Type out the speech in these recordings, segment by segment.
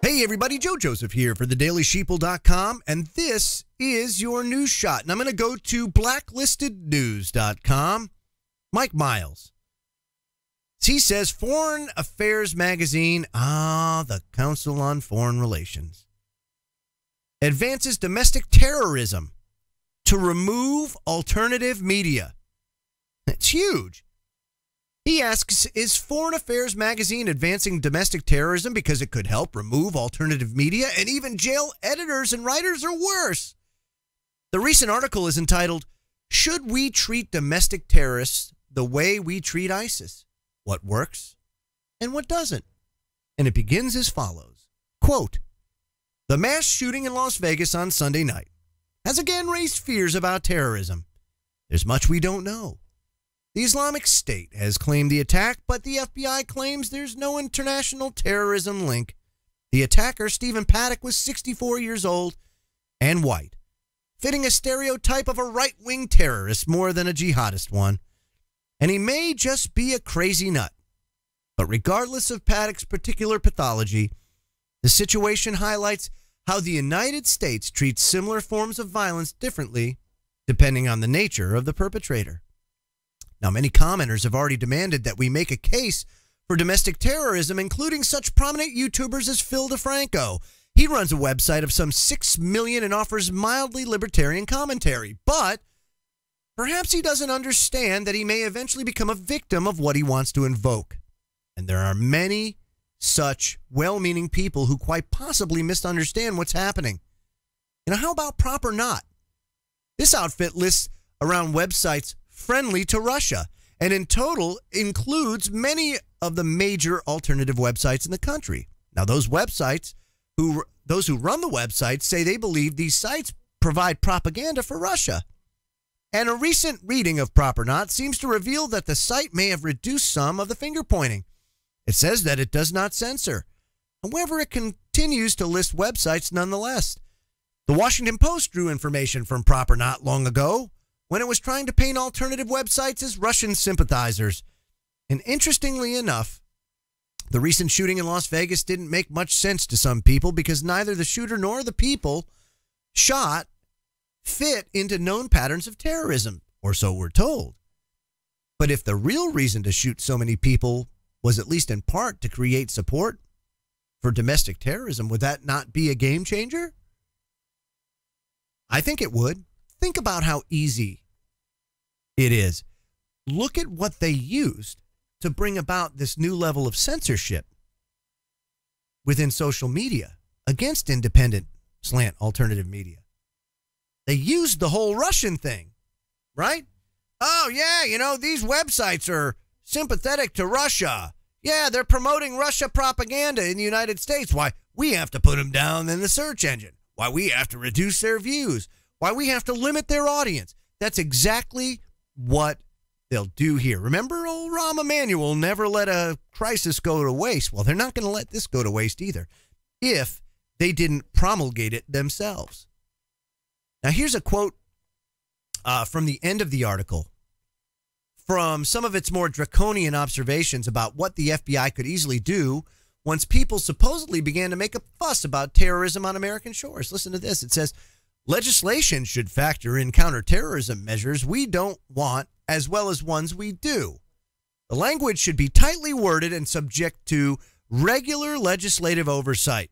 Hey everybody, Joe Joseph here for thedailysheeple.com, and this is your news shot. And I'm going to go to blacklistednews.com. Mike Miles. He says, Foreign Affairs Magazine, the Council on Foreign Relations, advances domestic terrorism to remove alternative media. That's huge. He asks, is Foreign Affairs Magazine advancing domestic terrorism because it could help remove alternative media and even jail editors and writers, or worse? The recent article is entitled, Should We Treat Domestic Terrorists the Way We Treat ISIS? What works and what doesn't? And it begins as follows. Quote, the mass shooting in Las Vegas on Sunday night has again raised fears about terrorism. There's much we don't know. The Islamic State has claimed the attack, but the FBI claims there's no international terrorism link. The attacker, Stephen Paddock, was 64 years old and white, fitting a stereotype of a right-wing terrorist more than a jihadist one. And he may just be a crazy nut. But regardless of Paddock's particular pathology, the situation highlights how the United States treats similar forms of violence differently depending on the nature of the perpetrator. Now, many commenters have already demanded that we make a case for domestic terrorism, including such prominent YouTubers as Phil DeFranco. He runs a website of some 6 million and offers mildly libertarian commentary. But perhaps he doesn't understand that he may eventually become a victim of what he wants to invoke. And there are many such well-meaning people who quite possibly misunderstand what's happening. How about Proper Not? This outfit lists around websites friendly to Russia, and in total includes many of the major alternative websites in the country. Now, those who run the websites say they believe these sites provide propaganda for Russia. And a recent reading of Proper Not seems to reveal that the site may have reduced some of the finger pointing. It says that it does not censor. However, it continues to list websites nonetheless. The Washington Post drew information from Proper Not long ago when it was trying to paint alternative websites as Russian sympathizers. And interestingly enough, the recent shooting in Las Vegas didn't make much sense to some people because neither the shooter nor the people shot fit into known patterns of terrorism, or so we're told. But if the real reason to shoot so many people was at least in part to create support for domestic terrorism, would that not be a game changer? I think it would. Think about how easy it is. Look at what they used to bring about this new level of censorship within social media against independent slant alternative media. They used the whole Russian thing, right? Oh, yeah, these websites are sympathetic to Russia. Yeah, they're promoting Russia propaganda in the United States. Why, we have to put them down in the search engine. Why, we have to reduce their views. Why, we have to limit their audience. That's exactly what they'll do here. Remember, old Rahm Emanuel never let a crisis go to waste. Well, they're not going to let this go to waste either if they didn't promulgate it themselves. Now, here's a quote from the end of the article from some of its more draconian observations about what the FBI could easily do once people supposedly began to make a fuss about terrorism on American shores. Listen to this. It says, legislation should factor in counterterrorism measures we don't want as well as ones we do. The language should be tightly worded and subject to regular legislative oversight.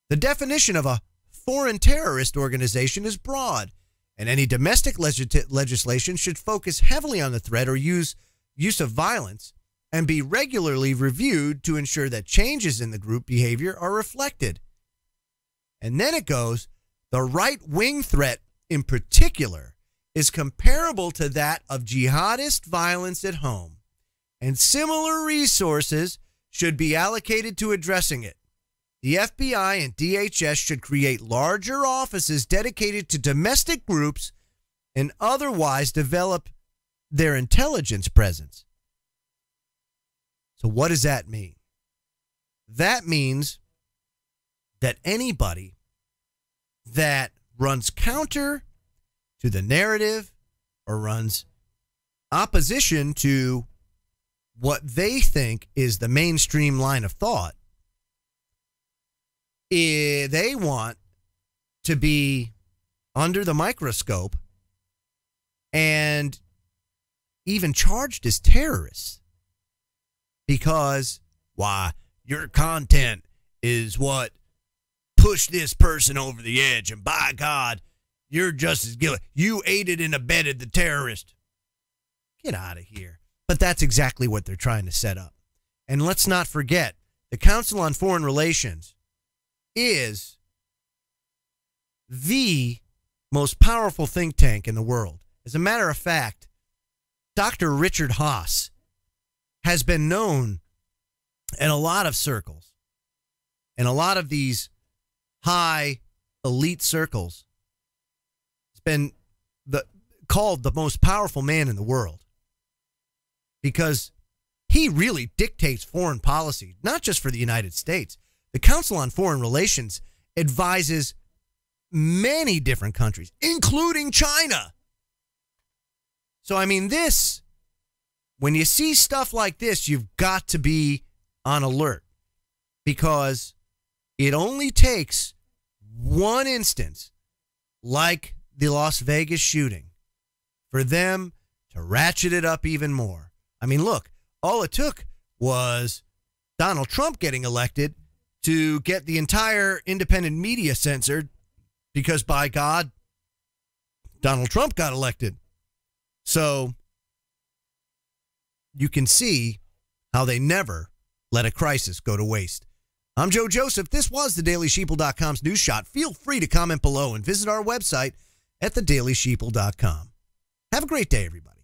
The definition of a foreign terrorist organization is broad, and any domestic legislation should focus heavily on the threat or use of violence and be regularly reviewed to ensure that changes in the group behavior are reflected. And then it goes, the right-wing threat in particular is comparable to that of jihadist violence at home, and similar resources should be allocated to addressing it. The FBI and DHS should create larger offices dedicated to domestic groups and otherwise develop their intelligence presence. So what does that mean? That means that anybody that runs counter to the narrative or runs opposition to what they think is the mainstream line of thought they want to be under the microscope and even charged as terrorists because, why, your content is what pushed this person over the edge, and by God, you're just as guilty. You aided and abetted the terrorist. Get out of here. But that's exactly what they're trying to set up. And let's not forget, the Council on Foreign Relations is the most powerful think tank in the world. As a matter of fact, Dr. Richard Haass has been known in a lot of circles, in a lot of these high elite circles, has been called the most powerful man in the world because he really dictates foreign policy, not just for the United States. The Council on Foreign Relations advises many different countries, including China. So, I mean, when you see stuff like this, you've got to be on alert because it only takes one instance, like the Las Vegas shooting, for them to ratchet it up even more. I mean, look, all it took was Donald Trump getting elected to get the entire independent media censored because, by God, Donald Trump got elected. So you can see how they never let a crisis go to waste. I'm Joe Joseph. This was thedailysheeple.com's News Shot. Feel free to comment below and visit our website at thedailysheeple.com. Have a great day, everybody.